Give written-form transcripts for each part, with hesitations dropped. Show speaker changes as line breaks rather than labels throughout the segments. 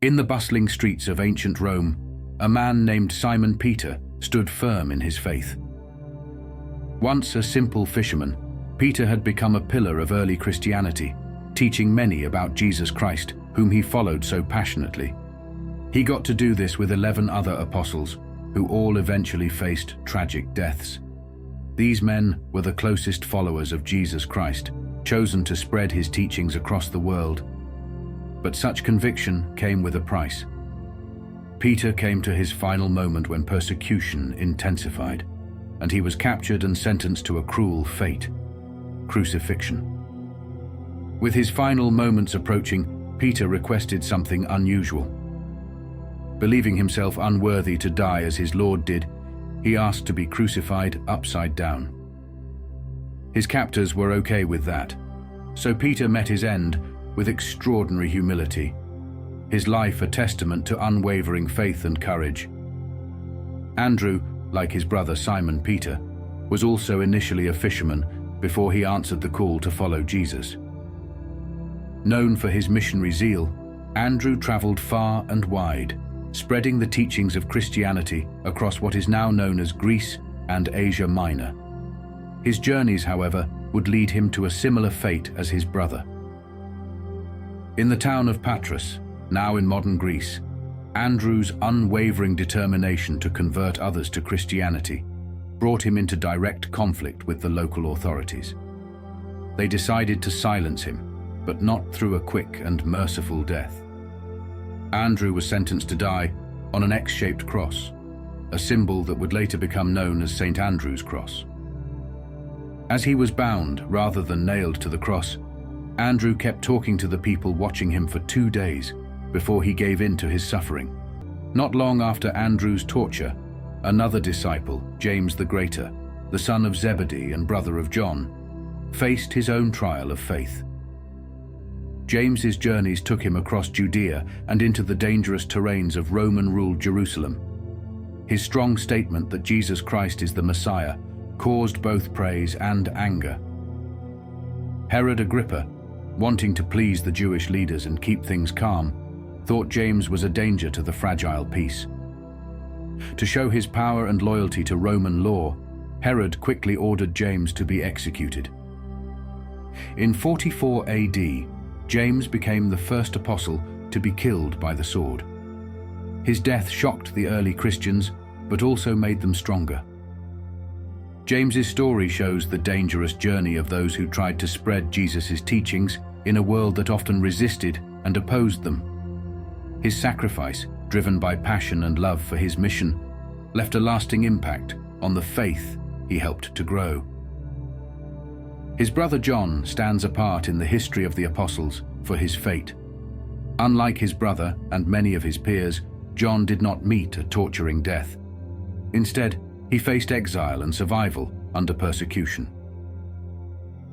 In the bustling streets of ancient Rome, a man named Simon Peter stood firm in his faith. Once a simple fisherman, Peter had become a pillar of early Christianity, teaching many about Jesus Christ, whom he followed so passionately. He got to do this with 11 other apostles, who all eventually faced tragic deaths. These men were the closest followers of Jesus Christ, chosen to spread his teachings across the world. But such conviction came with a price. Peter came to his final moment when persecution intensified, and he was captured and sentenced to a cruel fate: crucifixion. With his final moments approaching, Peter requested something unusual. Believing himself unworthy to die as his Lord did, he asked to be crucified upside down. His captors were okay with that, so Peter met his end with extraordinary humility, his life a testament to unwavering faith and courage. Andrew, like his brother Simon Peter, was also initially a fisherman before he answered the call to follow Jesus. Known for his missionary zeal, Andrew traveled far and wide, spreading the teachings of Christianity across what is now known as Greece and Asia Minor. His journeys, however, would lead him to a similar fate as his brother. In the town of Patras, now in modern Greece, Andrew's unwavering determination to convert others to Christianity brought him into direct conflict with the local authorities. They decided to silence him, but not through a quick and merciful death. Andrew was sentenced to die on an X-shaped cross, a symbol that would later become known as St. Andrew's Cross. As he was bound rather than nailed to the cross, Andrew kept talking to the people watching him for 2 days before he gave in to his suffering. Not long after Andrew's torture, another disciple, James the Greater, the son of Zebedee and brother of John, faced his own trial of faith. James's journeys took him across Judea and into the dangerous terrains of Roman-ruled Jerusalem. His strong statement that Jesus Christ is the Messiah caused both praise and anger. Herod Agrippa, wanting to please the Jewish leaders and keep things calm, thought James was a danger to the fragile peace. To show his power and loyalty to Roman law, Herod quickly ordered James to be executed. In 44 AD, James became the first apostle to be killed by the sword. His death shocked the early Christians, but also made them stronger. James's story shows the dangerous journey of those who tried to spread Jesus' teachings in a world that often resisted and opposed them. His sacrifice, driven by passion and love for his mission, left a lasting impact on the faith he helped to grow. His brother John stands apart in the history of the apostles for his fate. Unlike his brother and many of his peers, John did not meet a torturing death. Instead, he faced exile and survival under persecution.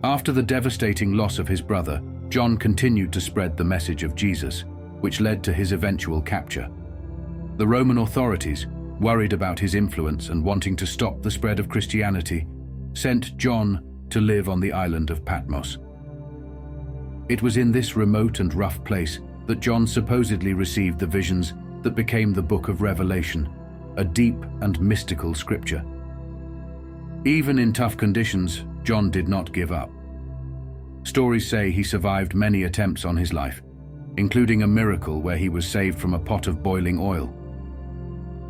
After the devastating loss of his brother, John continued to spread the message of Jesus, which led to his eventual capture. The Roman authorities, worried about his influence and wanting to stop the spread of Christianity, sent John to live on the island of Patmos. It was in this remote and rough place that John supposedly received the visions that became the Book of Revelation, a deep and mystical scripture. Even in tough conditions, John did not give up. Stories say he survived many attempts on his life, including a miracle where he was saved from a pot of boiling oil.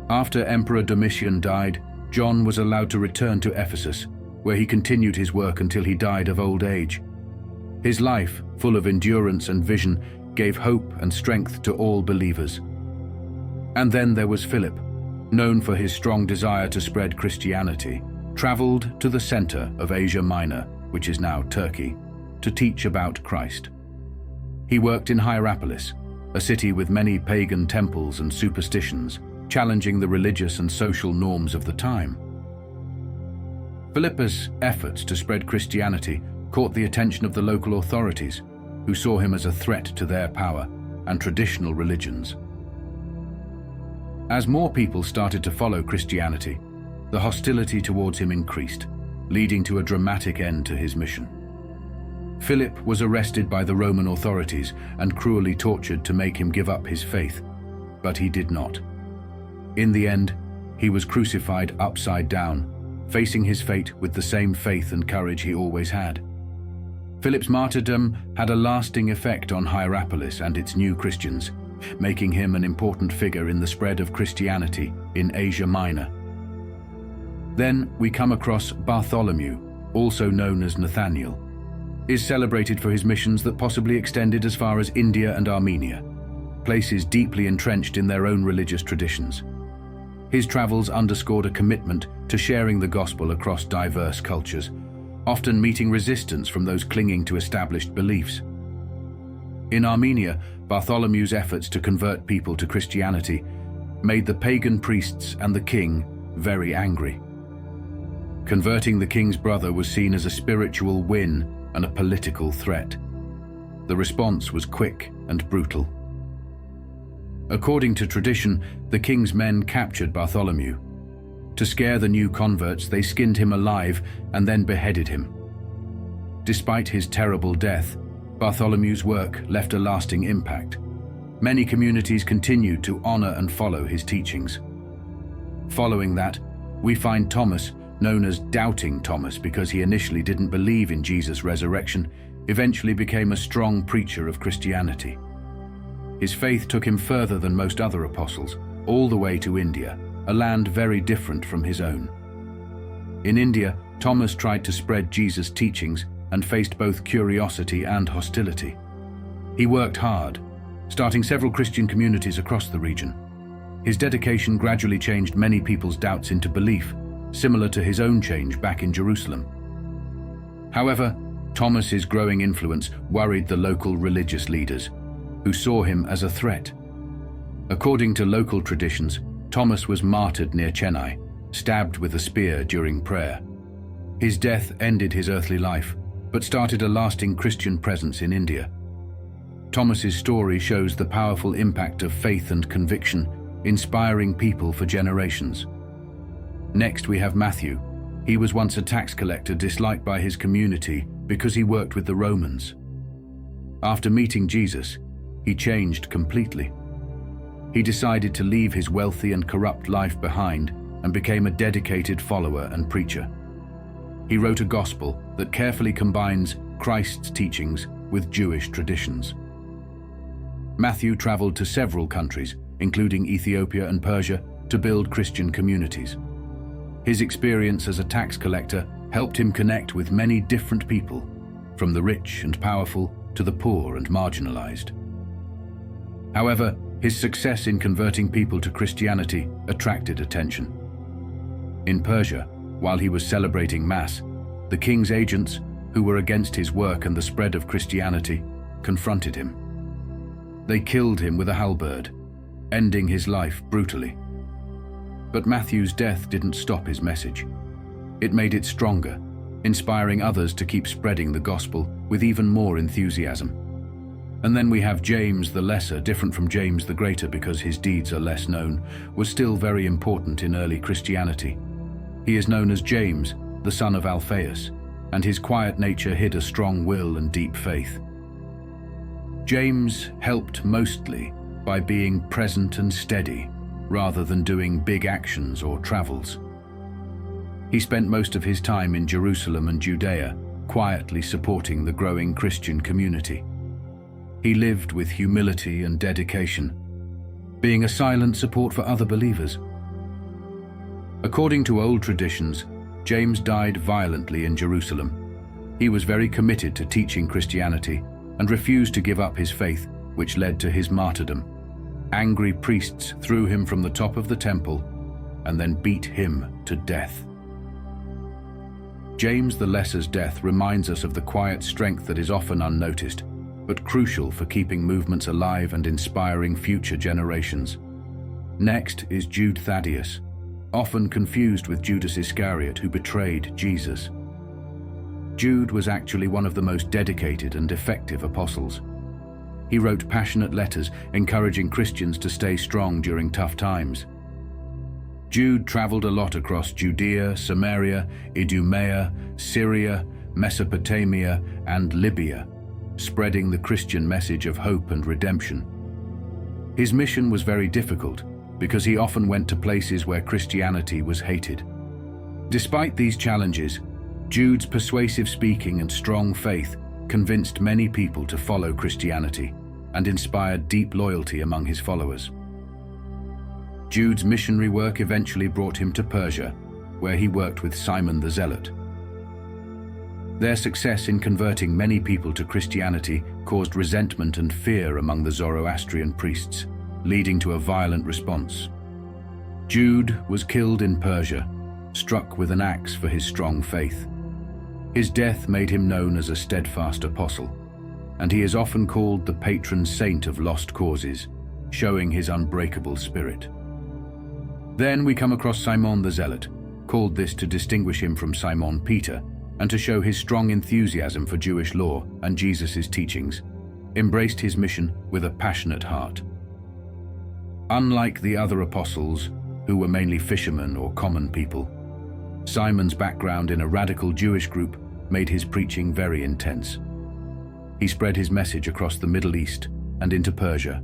After Emperor Domitian died, John was allowed to return to Ephesus, where he continued his work until he died of old age. His life, full of endurance and vision, gave hope and strength to all believers. And then there was Philip, known for his strong desire to spread Christianity, traveled to the center of Asia Minor, which is now Turkey, to teach about Christ. He worked in Hierapolis, a city with many pagan temples and superstitions, challenging the religious and social norms of the time. Philip's efforts to spread Christianity caught the attention of the local authorities, who saw him as a threat to their power and traditional religions. As more people started to follow Christianity, the hostility towards him increased, leading to a dramatic end to his mission. Philip was arrested by the Roman authorities and cruelly tortured to make him give up his faith, but he did not. In the end, he was crucified upside down, facing his fate with the same faith and courage he always had. Philip's martyrdom had a lasting effect on Hierapolis and its new Christians, making him an important figure in the spread of Christianity in Asia Minor. Then we come across Bartholomew, also known as Nathaniel, is celebrated for his missions that possibly extended as far as India and Armenia, places deeply entrenched in their own religious traditions. His travels underscored a commitment to sharing the gospel across diverse cultures, often meeting resistance from those clinging to established beliefs. In Armenia, Bartholomew's efforts to convert people to Christianity made the pagan priests and the king very angry. Converting the king's brother was seen as a spiritual win and a political threat. The response was quick and brutal. According to tradition, the king's men captured Bartholomew. To scare the new converts, they skinned him alive and then beheaded him. Despite his terrible death, Bartholomew's work left a lasting impact. Many communities continued to honor and follow his teachings. Following that, we find Thomas, known as Doubting Thomas because he initially didn't believe in Jesus' resurrection, eventually became a strong preacher of Christianity. His faith took him further than most other apostles, all the way to India, a land very different from his own. In India, Thomas tried to spread Jesus' teachings and faced both curiosity and hostility. He worked hard, starting several Christian communities across the region. His dedication gradually changed many people's doubts into belief, similar to his own change back in Jerusalem. However, Thomas's growing influence worried the local religious leaders, who saw him as a threat. According to local traditions, Thomas was martyred near Chennai, stabbed with a spear during prayer. His death ended his earthly life, but started a lasting Christian presence in India. Thomas's story shows the powerful impact of faith and conviction, inspiring people for generations. Next, we have Matthew. He was once a tax collector disliked by his community because he worked with the Romans. After meeting Jesus, he changed completely. He decided to leave his wealthy and corrupt life behind and became a dedicated follower and preacher. He wrote a gospel that carefully combines Christ's teachings with Jewish traditions. Matthew traveled to several countries, including Ethiopia and Persia, to build Christian communities. His experience as a tax collector helped him connect with many different people, from the rich and powerful to the poor and marginalized. However, his success in converting people to Christianity attracted attention. In Persia, while he was celebrating Mass, the king's agents, who were against his work and the spread of Christianity, confronted him. They killed him with a halberd, ending his life brutally. But Matthew's death didn't stop his message. It made it stronger, inspiring others to keep spreading the gospel with even more enthusiasm. And then we have James the Lesser, different from James the Greater because his deeds are less known, was still very important in early Christianity. He is known as James, the son of Alphaeus, and his quiet nature hid a strong will and deep faith. James helped mostly by being present and steady, rather than doing big actions or travels. He spent most of his time in Jerusalem and Judea, quietly supporting the growing Christian community. He lived with humility and dedication, being a silent support for other believers. According to old traditions, James died violently in Jerusalem. He was very committed to teaching Christianity and refused to give up his faith, which led to his martyrdom. Angry priests threw him from the top of the temple and then beat him to death. James the Lesser's death reminds us of the quiet strength that is often unnoticed, but crucial for keeping movements alive and inspiring future generations. Next is Jude Thaddeus, often confused with Judas Iscariot, who betrayed Jesus. Jude was actually one of the most dedicated and effective apostles. He wrote passionate letters encouraging Christians to stay strong during tough times. Jude traveled a lot across Judea, Samaria, Idumea, Syria, Mesopotamia, and Libya, spreading the Christian message of hope and redemption. His mission was very difficult because he often went to places where Christianity was hated. Despite these challenges, Jude's persuasive speaking and strong faith convinced many people to follow Christianity and inspired deep loyalty among his followers. Jude's missionary work eventually brought him to Persia, where he worked with Simon the Zealot. Their success in converting many people to Christianity caused resentment and fear among the Zoroastrian priests, leading to a violent response. Jude was killed in Persia, struck with an axe for his strong faith. His death made him known as a steadfast apostle, and he is often called the patron saint of lost causes, showing his unbreakable spirit. Then we come across Simon the Zealot, called this to distinguish him from Simon Peter, and to show his strong enthusiasm for Jewish law and Jesus' teachings, embraced his mission with a passionate heart. Unlike the other apostles, who were mainly fishermen or common people, Simon's background in a radical Jewish group made his preaching very intense. He spread his message across the Middle East and into Persia.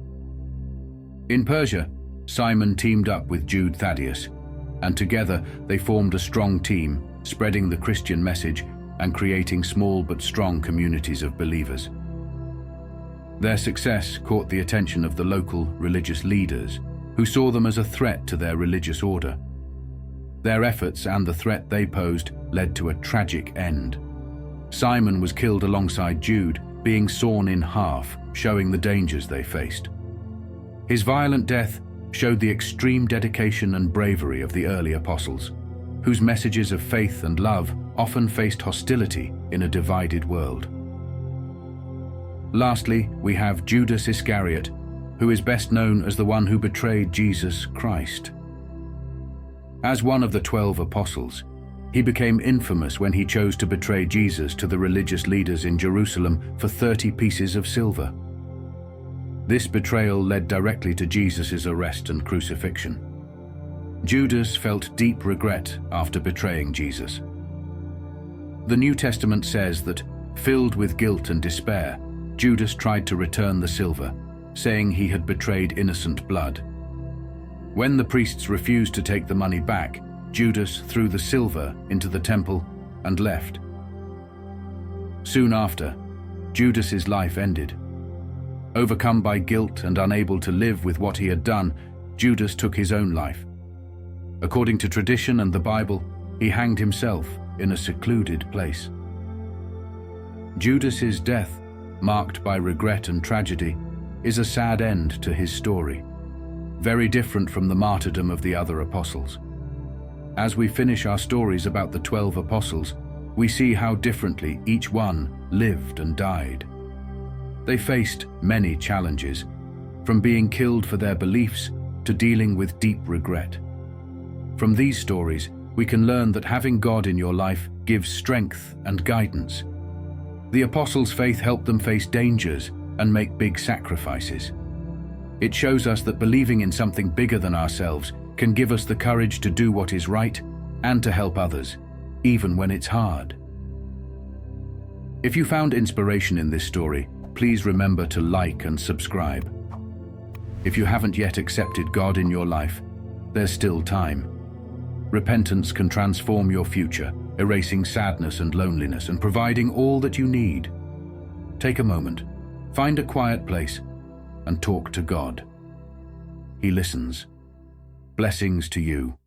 In Persia, Simon teamed up with Jude Thaddeus, and together they formed a strong team, spreading the Christian message and creating small but strong communities of believers. Their success caught the attention of the local religious leaders, who saw them as a threat to their religious order. Their efforts and the threat they posed led to a tragic end. Simon was killed alongside Jude, being sawn in half, showing the dangers they faced. His violent death showed the extreme dedication and bravery of the early apostles, whose messages of faith and love often faced hostility in a divided world. Lastly, we have Judas Iscariot, who is best known as the one who betrayed Jesus Christ. As one of the 12 apostles, he became infamous when he chose to betray Jesus to the religious leaders in Jerusalem for 30 pieces of silver. This betrayal led directly to Jesus' arrest and crucifixion. Judas felt deep regret after betraying Jesus. The New Testament says that, filled with guilt and despair, Judas tried to return the silver, saying he had betrayed innocent blood. When the priests refused to take the money back, Judas threw the silver into the temple and left. Soon after, Judas's life ended. Overcome by guilt and unable to live with what he had done, Judas took his own life. According to tradition and the Bible, he hanged himself in a secluded place. Judas's death, marked by regret and tragedy, is a sad end to his story, very different from the martyrdom of the other apostles. As we finish our stories about the 12 apostles, we see how differently each one lived and died. They faced many challenges, from being killed for their beliefs to dealing with deep regret. From these stories, we can learn that having God in your life gives strength and guidance. The apostles' faith helped them face dangers and make big sacrifices. It shows us that believing in something bigger than ourselves can give us the courage to do what is right and to help others, even when it's hard. If you found inspiration in this story, please remember to like and subscribe. If you haven't yet accepted God in your life, there's still time. Repentance can transform your future, erasing sadness and loneliness and providing all that you need. Take a moment, find a quiet place, and talk to God. He listens. Blessings to you.